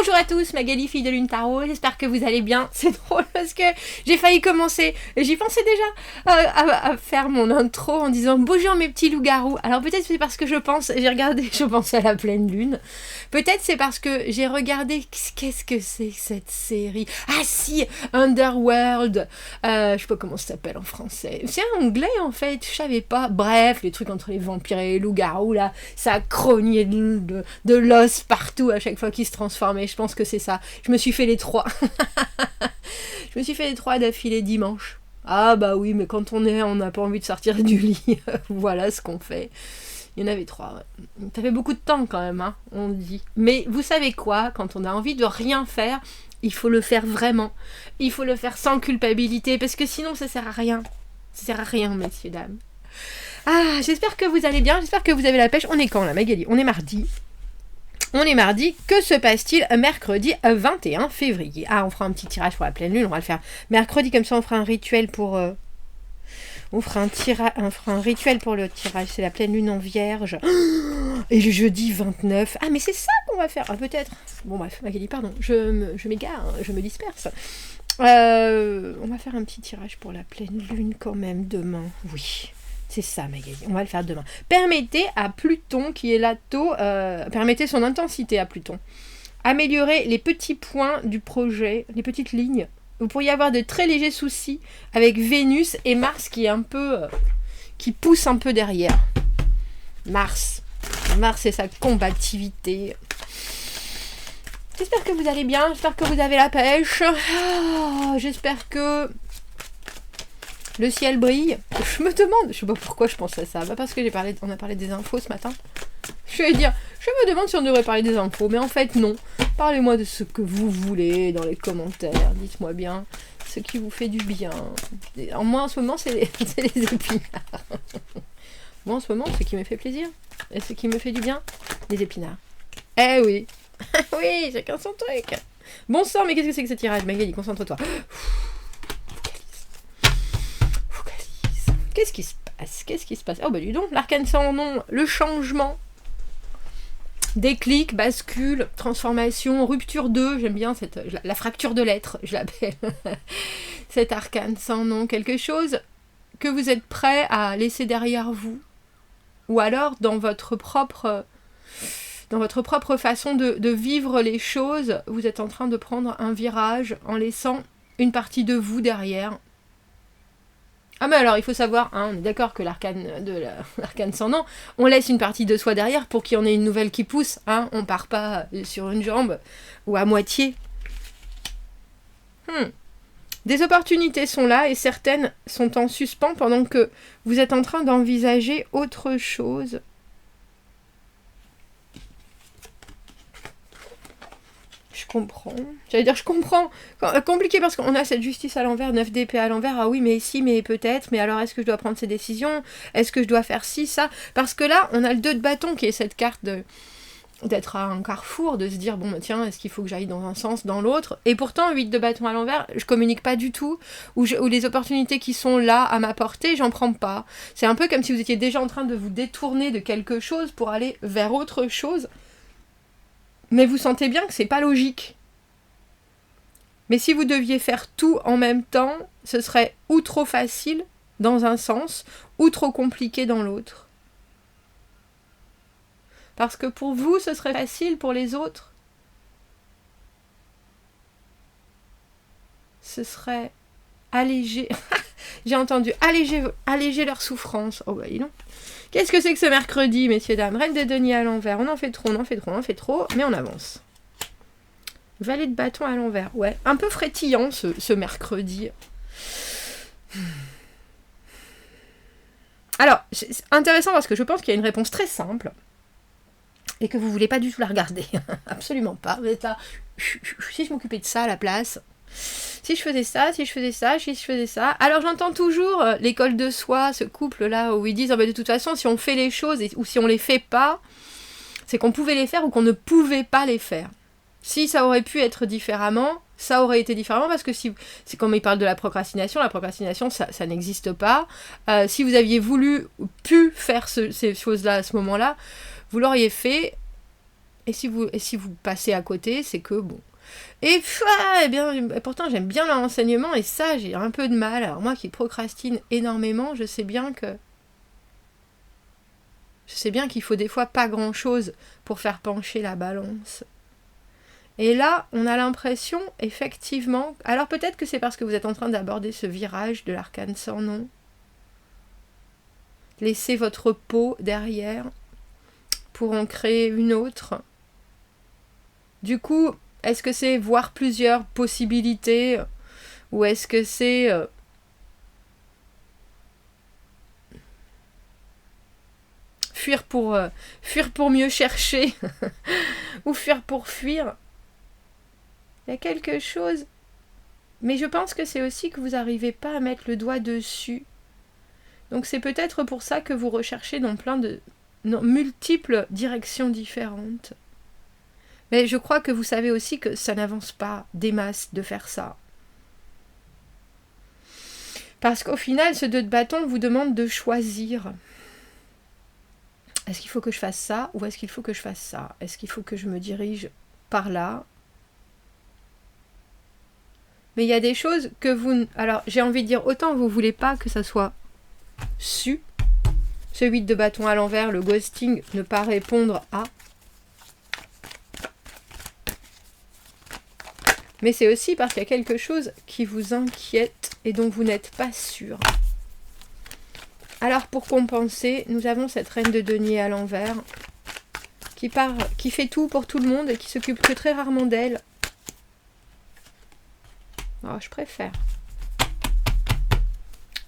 Bonjour à tous, Magali, fille de Lune Tarot, j'espère que vous allez bien. C'est drôle parce que j'ai failli commencer, j'y pensais déjà à faire mon intro en disant bonjour mes petits loups-garous. Alors peut-être c'est parce que je pensais à la pleine lune. Peut-être c'est parce que j'ai regardé, qu'est-ce que c'est que cette série? Ah si, Underworld, je sais pas comment ça s'appelle en français. C'est anglais en fait, je savais pas. Bref, les trucs entre les vampires et les loups-garous là, ça grognait de l'os partout à chaque fois qu'ils se transformaient. Je pense que c'est ça. Je me suis fait les 3. Je me suis fait les 3 d'affilée dimanche. Ah bah oui, mais quand on n'a pas envie de sortir du lit, voilà ce qu'on fait. Il y en avait 3, ouais. Ça fait beaucoup de temps quand même, hein, on dit. Mais vous savez quoi, quand on a envie de rien faire, il faut le faire vraiment. Il faut le faire sans culpabilité, parce que sinon ça sert à rien. Ça sert à rien, messieurs, dames. Ah, j'espère que vous allez bien, j'espère que vous avez la pêche. On est quand là, Magali? On est mardi. On est mardi, que se passe-t-il mercredi 21 février? Ah, on fera un petit tirage pour la pleine lune, on va le faire mercredi, comme ça on fera un rituel pour... On fera un rituel pour le tirage, c'est la pleine lune en vierge. Et le jeudi 29. Ah, mais c'est ça qu'on va faire. Ah, peut-être. Bon, bref, Magali, pardon, je m'égare, je me disperse. On va faire un petit tirage pour la pleine lune quand même demain. Oui, c'est ça, Magali, on va le faire demain. Permettez à Pluton, qui est là tôt, permettez son intensité à Pluton. Améliorer les petits points du projet, les petites lignes. Vous pourriez avoir de très légers soucis avec Vénus et Mars qui est un peu... qui pousse un peu derrière. Mars et sa combativité. J'espère que vous allez bien, j'espère que vous avez la pêche. J'espère que le ciel brille. Je me demande, je sais pas pourquoi je pense à ça. Bah parce que on a parlé des infos ce matin. Je vais dire, je me demande si on devrait parler des infos, mais en fait non. Parlez-moi de ce que vous voulez dans les commentaires. Dites-moi bien ce qui vous fait du bien. Moi en ce moment, c'est les épinards. Moi en ce moment, ce qui me fait plaisir et ce qui me fait du bien, les épinards. Eh oui. Oui, chacun son truc. Bon sang, mais qu'est-ce que c'est que ce tirage? Magali, concentre-toi. Focalise. Qu'est-ce qui se passe? Oh bah dis donc, l'arcane sans nom, le changement. Déclic, bascule, transformation, rupture 2, j'aime bien la fracture de l'être, je l'appelle. Cet arcane sans nom, quelque chose que vous êtes prêt à laisser derrière vous. Ou alors dans votre propre façon de vivre les choses, vous êtes en train de prendre un virage en laissant une partie de vous derrière. Ah mais alors il faut savoir, hein, on est d'accord que l'arcane sans nom, on laisse une partie de soi derrière pour qu'il y en ait une nouvelle qui pousse, hein, on part pas sur une jambe ou à moitié. Des opportunités sont là et certaines sont en suspens pendant que vous êtes en train d'envisager autre chose. Je comprends. J'allais dire je comprends. Compliqué parce qu'on a cette justice à l'envers, 9 d'épée à l'envers. Ah oui, mais si, mais peut-être. Mais alors, est-ce que je dois prendre ces décisions? Est-ce que je dois faire ci, ça? Parce que là, on a le 2 de bâton qui est cette carte d'être à un carrefour, de se dire, bon, tiens, est-ce qu'il faut que j'aille dans un sens, dans l'autre? Et pourtant, 8 de bâton à l'envers, je communique pas du tout. Ou les opportunités qui sont là à ma portée, j'en prends pas. C'est un peu comme si vous étiez déjà en train de vous détourner de quelque chose pour aller vers autre chose. Mais vous sentez bien que c'est pas logique. Mais si vous deviez faire tout en même temps, ce serait ou trop facile dans un sens, ou trop compliqué dans l'autre. Parce que pour vous, ce serait facile, pour les autres, ce serait alléger. J'ai entendu alléger leur souffrance. Oh bah dis donc. Qu'est-ce que c'est que ce mercredi, messieurs, dames? Reine de denier à l'envers. On en fait trop, mais on avance. Valet de bâton à l'envers. Ouais, un peu frétillant ce mercredi. Alors, c'est intéressant parce que je pense qu'il y a une réponse très simple et que vous voulez pas du tout la regarder. Absolument pas. Vous êtes là, si je m'occupais de ça à la place... Si je faisais ça. Alors j'entends toujours l'école de soi, ce couple-là, où ils disent de toute façon, si on fait les choses ou si on les fait pas, c'est qu'on pouvait les faire ou qu'on ne pouvait pas les faire. Si ça aurait pu être différemment, ça aurait été différemment, parce que si c'est comme ils parlent de la procrastination, ça n'existe pas. Si vous aviez pu faire ces choses-là à ce moment-là, vous l'auriez fait. Et si vous passez à côté, c'est que bon. Et eh bien, pourtant j'aime bien l'enseignement et ça j'ai un peu de mal. Alors moi qui procrastine énormément, je sais bien qu'il faut des fois pas grand chose pour faire pencher la balance. Et là, on a l'impression, effectivement, alors peut-être que c'est parce que vous êtes en train d'aborder ce virage de l'arcane sans nom. Laissez votre peau derrière pour en créer une autre. Du coup, est-ce que c'est voir plusieurs possibilités ou est-ce que c'est fuir pour mieux chercher ou fuir pour fuir? Il y a quelque chose. Mais je pense que c'est aussi que vous n'arrivez pas à mettre le doigt dessus. Donc c'est peut-être pour ça que vous recherchez dans multiples directions différentes. Mais je crois que vous savez aussi que ça n'avance pas des masses de faire ça. Parce qu'au final, ce 2 de bâton vous demande de choisir. Est-ce qu'il faut que je fasse ça ou est-ce qu'il faut que je fasse ça? Est-ce qu'il faut que je me dirige par là? Mais il y a des choses que vous... Alors, j'ai envie de dire, autant vous voulez pas que ça soit su. Ce 8 de bâton à l'envers, le ghosting, ne pas répondre à... Mais c'est aussi parce qu'il y a quelque chose qui vous inquiète et dont vous n'êtes pas sûr. Alors pour compenser, nous avons cette reine de denier à l'envers qui fait tout pour tout le monde et qui s'occupe que très rarement d'elle. Oh, je préfère.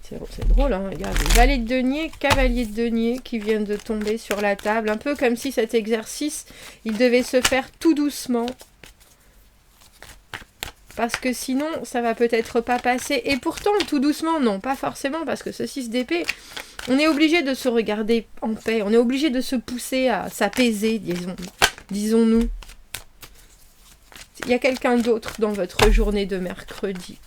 C'est drôle, hein, regardez. Valet de denier, cavalier de denier qui vient de tomber sur la table. Un peu comme si cet exercice, il devait se faire tout doucement. Parce que sinon, ça va peut-être pas passer. Et pourtant, tout doucement, non, pas forcément. Parce que ce 6 d'épée, on est obligé de se regarder en paix. On est obligé de se pousser à s'apaiser, disons-nous. Il y a quelqu'un d'autre dans votre journée de mercredi.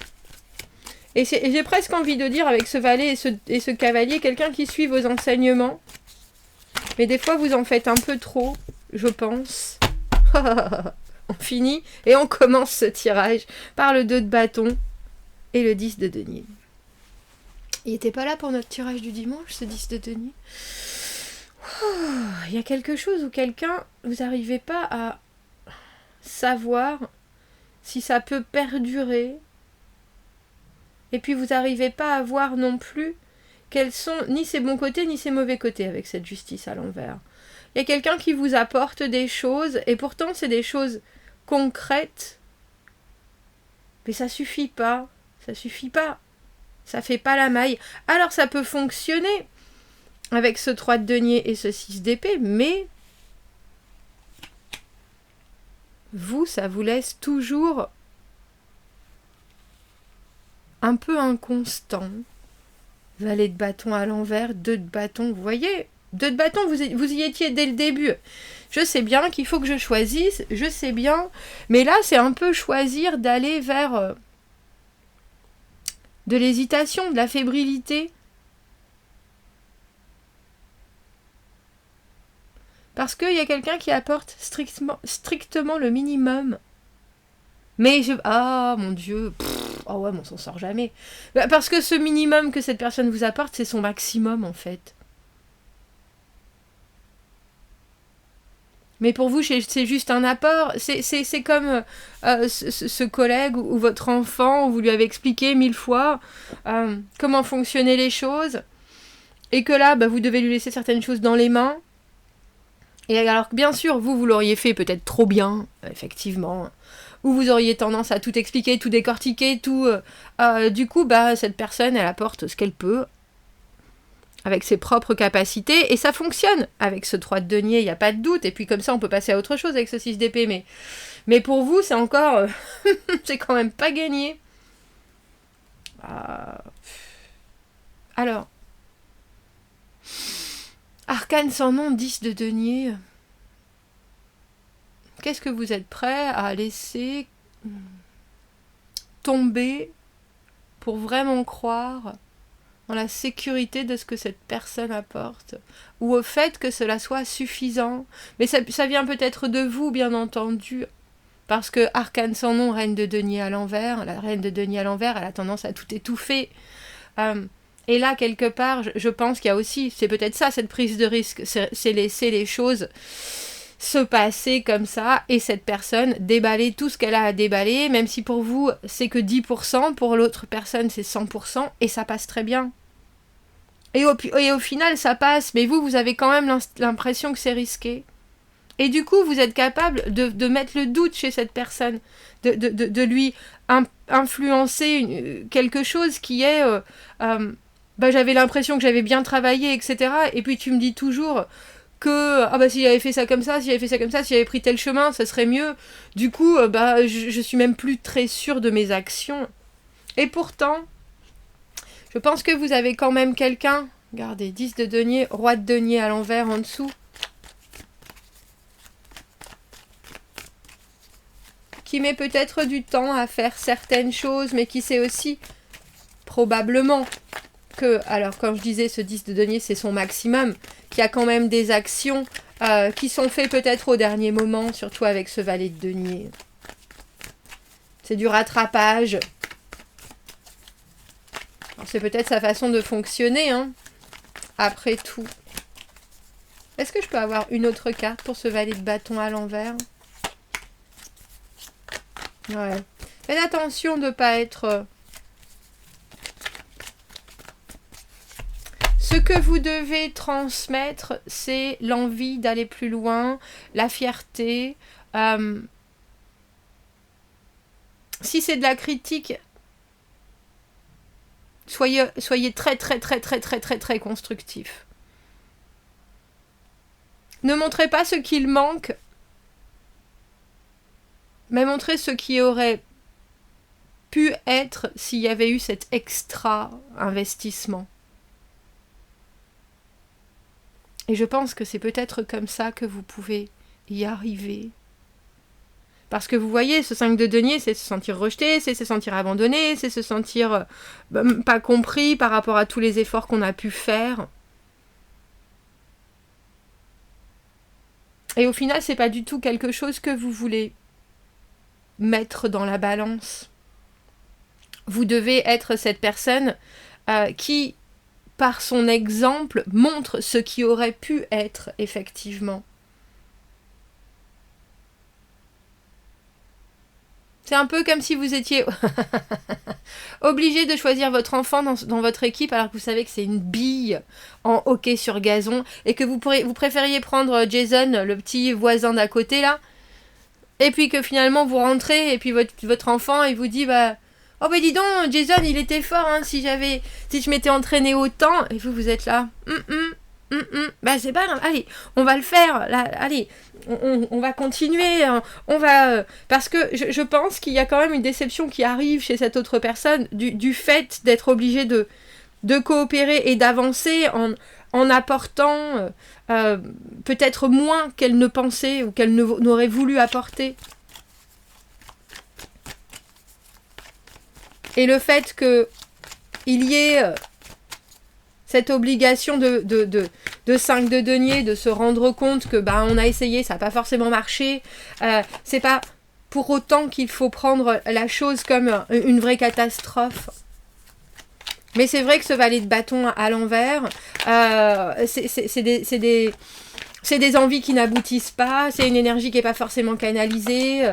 Et j'ai presque envie de dire avec ce valet et ce cavalier, quelqu'un qui suit vos enseignements. Mais des fois, vous en faites un peu trop, je pense. On finit et on commence ce tirage par le 2 de bâton et le 10 de denier. Il n'était pas là pour notre tirage du dimanche, ce 10 de denier. Il y a quelque chose où quelqu'un, vous n'arrivez pas à savoir si ça peut perdurer. Et puis vous n'arrivez pas à voir non plus quels sont ni ses bons côtés ni ses mauvais côtés avec cette justice à l'envers. Il y a quelqu'un qui vous apporte des choses et pourtant c'est des choses concrètes, mais ça suffit pas, ça fait pas la maille. Alors ça peut fonctionner avec ce 3 de denier et ce 6 d'épée, mais vous, ça vous laisse toujours un peu inconstant. Valet de bâton à l'envers, 2 de bâton, vous voyez, 2 de bâton, vous y étiez dès le début. Je sais bien qu'il faut que je choisisse, je sais bien, mais là c'est un peu choisir d'aller vers de l'hésitation, de la fébrilité. Parce qu'il y a quelqu'un qui apporte strictement le minimum. Mais ah mon Dieu, oh ouais, mais on s'en sort jamais. Parce que ce minimum que cette personne vous apporte, c'est son maximum en fait. Mais pour vous, c'est juste un apport. C'est comme ce collègue ou votre enfant, où vous lui avez expliqué 1000 fois comment fonctionnaient les choses. Et que là, vous devez lui laisser certaines choses dans les mains. Et alors, bien sûr, vous l'auriez fait peut-être trop bien, effectivement. Ou vous auriez tendance à tout expliquer, tout décortiquer, tout... du coup, cette personne, elle apporte ce qu'elle peut, avec ses propres capacités, et ça fonctionne. Avec ce 3 de denier, il n'y a pas de doute, et puis comme ça, on peut passer à autre chose avec ce 6 d'épée, mais pour vous, c'est encore... c'est quand même pas gagné. Alors... Arcane sans nom, 10 de denier. Qu'est-ce que vous êtes prêt à laisser tomber pour vraiment croire dans la sécurité de ce que cette personne apporte, ou au fait que cela soit suffisant. Mais ça vient peut-être de vous, bien entendu, parce que arcane sans nom, reine de denier à l'envers, la reine de denier à l'envers, elle a tendance à tout étouffer. Et là, quelque part, je pense qu'il y a aussi, c'est peut-être ça, cette prise de risque, c'est laisser les choses se passer comme ça, et cette personne déballer tout ce qu'elle a à déballer, même si pour vous, c'est que 10%, pour l'autre personne, c'est 100%, et ça passe très bien. Et au final, ça passe, mais vous avez quand même l'impression que c'est risqué. Et du coup, vous êtes capable de mettre le doute chez cette personne, de lui influencer quelque chose qui est... j'avais l'impression que j'avais bien travaillé, etc. Et puis tu me dis toujours que si j'avais fait ça comme ça, si j'avais pris tel chemin, ça serait mieux. Du coup, je suis même plus très sûre de mes actions. Et pourtant, je pense que vous avez quand même quelqu'un... Regardez, 10 de denier, roi de denier à l'envers en dessous. Qui met peut-être du temps à faire certaines choses, mais qui sait aussi, probablement, que, alors quand je disais ce 10 de denier, c'est son maximum, qu'il y a quand même des actions qui sont faites peut-être au dernier moment, surtout avec ce valet de denier. C'est du rattrapage. C'est peut-être sa façon de fonctionner, hein, après tout. Est-ce que je peux avoir une autre carte pour ce valet de bâton à l'envers ? Ouais. Faites attention de ne pas être... Ce que vous devez transmettre, c'est l'envie d'aller plus loin, la fierté. Si c'est de la critique, soyez très très très très très très très constructif. Ne montrez pas ce qu'il manque, mais montrez ce qui aurait pu être s'il y avait eu cet extra investissement. Et je pense que c'est peut-être comme ça que vous pouvez y arriver. Parce que vous voyez, ce 5 de denier, c'est se sentir rejeté, c'est se sentir abandonné, c'est se sentir pas compris par rapport à tous les efforts qu'on a pu faire. Et au final, c'est pas du tout quelque chose que vous voulez mettre dans la balance. Vous devez être cette personne qui, par son exemple, montre ce qui aurait pu être effectivement. C'est un peu comme si vous étiez obligé de choisir votre enfant dans votre équipe alors que vous savez que c'est une bille en hockey sur gazon et que vous préfériez prendre Jason, le petit voisin d'à côté là, et puis que finalement vous rentrez et puis votre enfant il vous dit dis donc Jason il était fort hein, si je m'étais entraîné autant, et vous êtes là c'est pas grave, allez on va le faire là, allez on va continuer, on va parce que je pense qu'il y a quand même une déception qui arrive chez cette autre personne du fait d'être obligé de coopérer et d'avancer en apportant peut-être moins qu'elle ne pensait ou qu'elle n'aurait voulu apporter. Et le fait qu'il y ait cette obligation de 5 de denier, de se rendre compte que on a essayé, ça n'a pas forcément marché, c'est pas pour autant qu'il faut prendre la chose comme une vraie catastrophe. Mais c'est vrai que ce valet de bâton à l'envers, c'est des envies qui n'aboutissent pas, c'est une énergie qui n'est pas forcément canalisée,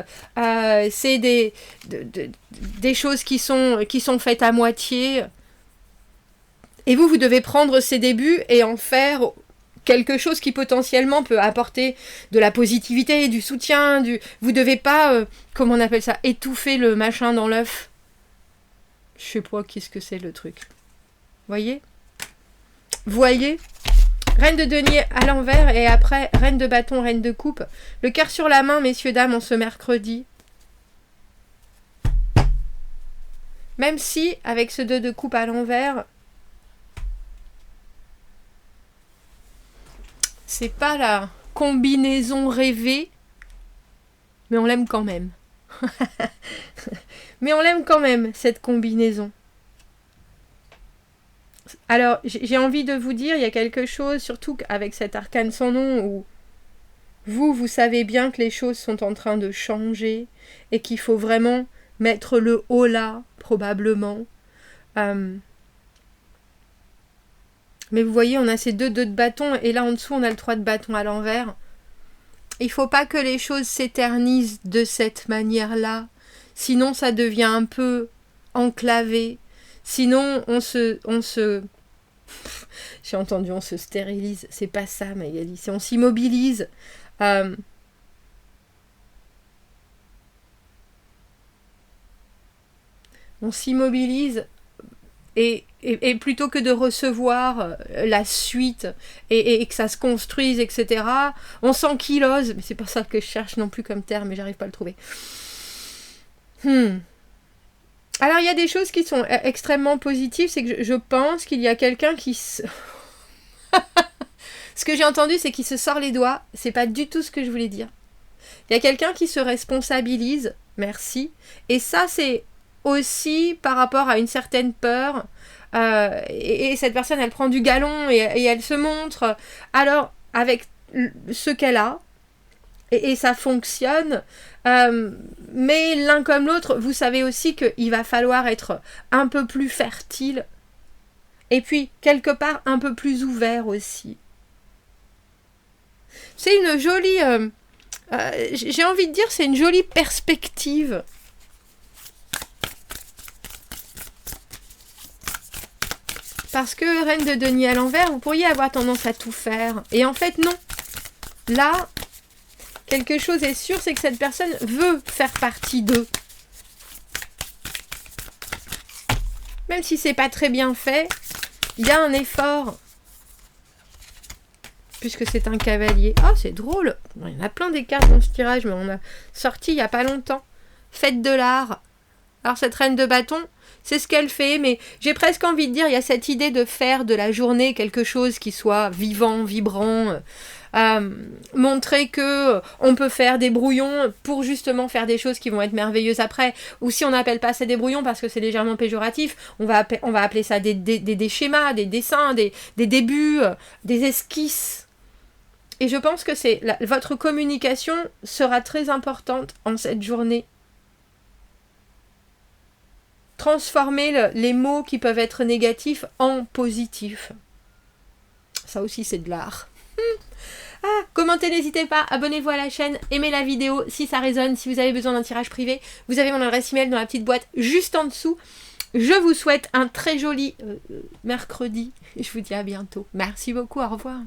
c'est des choses qui sont faites à moitié. Et vous devez prendre ces débuts et en faire quelque chose qui potentiellement peut apporter de la positivité, du soutien. Vous ne devez pas, comment on appelle ça, étouffer le machin dans l'œuf. Je sais pas qu'est-ce que c'est le truc. Voyez ? Reine de denier à l'envers et après reine de bâton, reine de coupe. Le cœur sur la main, messieurs, dames, en ce mercredi. Même si, avec ce 2 de coupe à l'envers, c'est pas la combinaison rêvée, mais on l'aime quand même. Mais on l'aime quand même, cette combinaison. Alors, j'ai envie de vous dire, il y a quelque chose, surtout avec cet arcane sans nom, où vous savez bien que les choses sont en train de changer et qu'il faut vraiment mettre le haut là, probablement. Mais vous voyez, on a ces deux de bâton et là en dessous, on a le 3 de bâton à l'envers. Il faut pas que les choses s'éternisent de cette manière-là. Sinon, ça devient un peu enclavé. Sinon, on se... J'ai entendu, on se stérilise. C'est pas ça, Magali. C'est on s'immobilise. On s'immobilise et plutôt que de recevoir la suite et que ça se construise, etc., on s'ankylose. Mais c'est pas ça que je cherche non plus comme terme, mais j'arrive pas à le trouver. Alors, il y a des choses qui sont extrêmement positives. C'est que je pense qu'il y a quelqu'un qui... Ce que j'ai entendu, c'est qu'il se sort les doigts. C'est pas du tout ce que je voulais dire. Il y a quelqu'un qui se responsabilise. Merci. Et ça, c'est aussi par rapport à une certaine peur. Et cette personne, elle prend du galon et elle se montre. Alors, avec ce qu'elle a, et ça fonctionne, mais l'un comme l'autre, vous savez aussi qu'il va falloir être un peu plus fertile et puis quelque part un peu plus ouvert aussi. C'est une jolie, j'ai envie de dire, c'est une jolie perspective. Parce que Reine de denier à l'envers, vous pourriez avoir tendance à tout faire. Et en fait, non. Là, quelque chose est sûr, c'est que cette personne veut faire partie d'eux. Même si c'est pas très bien fait, il y a un effort. Puisque c'est un cavalier. Oh, c'est drôle. Il y en a plein des cartes dans ce tirage, mais on a sorti il y a pas longtemps. Fête de l'art. Alors cette reine de bâton, c'est ce qu'elle fait, mais j'ai presque envie de dire, il y a cette idée de faire de la journée quelque chose qui soit vivant, vibrant, montrer que on peut faire des brouillons pour justement faire des choses qui vont être merveilleuses après, ou si on n'appelle pas ça des brouillons parce que c'est légèrement péjoratif, on va appeler ça des schémas, des dessins, des débuts, des esquisses. Et je pense que votre communication sera très importante en cette journée. Transformer les mots qui peuvent être négatifs en positifs. Ça aussi, c'est de l'art. Commentez, n'hésitez pas, abonnez-vous à la chaîne, aimez la vidéo si ça résonne, si vous avez besoin d'un tirage privé. Vous avez mon adresse email dans la petite boîte juste en dessous. Je vous souhaite un très joli mercredi. Je vous dis à bientôt. Merci beaucoup, au revoir.